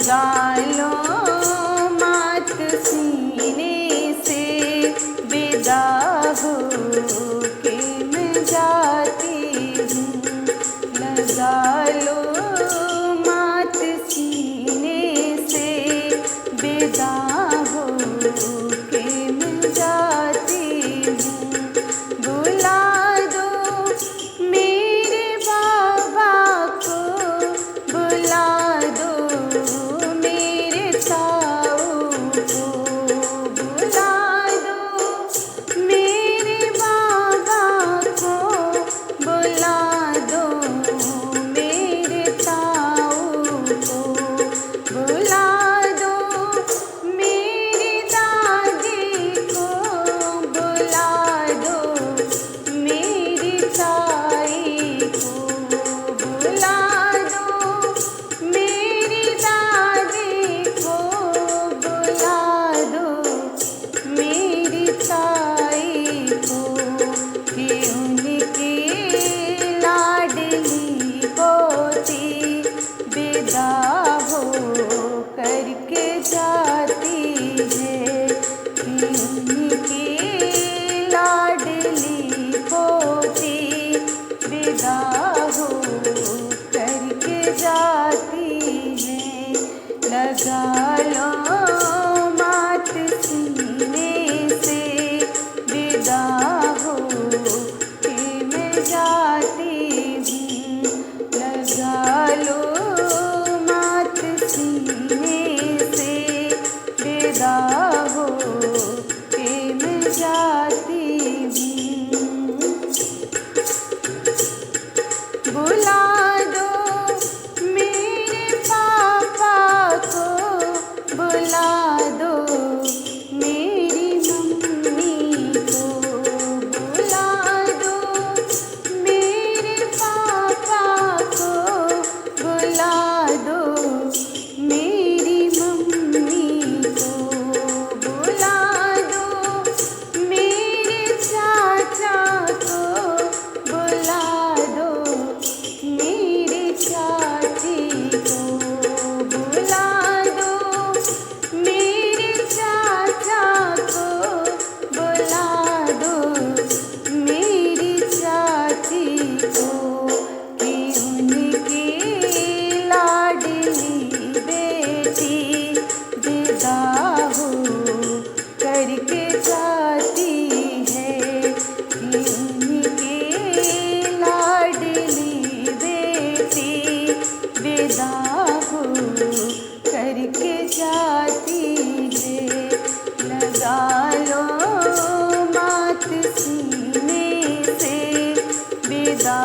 लगा लो मात सीने से, विदा हो के मैं जाती हूँ। लगा लो मात सीने से, विदा हो के मैं जाती हूँ। बुला दो मेरे बाबा को, बुला दो मेरे ताऊ को, बुला दो मेरे बाबा को, बुला दो मेरे ताऊ को, बुला दो मेरी दादी को, बुला दो मेरी ताई को, बुला दो मेरी दादी को, बुला दो मेरी ताई को, कि उनकी लाडली पोती विदा हो करके जाती है। कि उनकी लाडली पोती विदा हो करके जाती है। लगा लो मात सीने से, विदा हो के मैं जाती हूँ। लगा लो मात सीने से, विदा हो के मैं जाती हूँ। बुला दो मेरे पापा को, बुला दो मेरी मम्मी को, बुला दो मेरे पापा को, बुला दो मेरी मम्मी को, बुला दो मेरे चाचा को, बुला दो मेरी चाची को, बुला दो मेरे चाचा को, बुला दो मेरी चाची को, कि उनकी लाडली बेटी विदा हो करके जाती है। कि उनकी लाडली बेटी विदा हो करके जाती है। लगा लो मात सीने से, विदा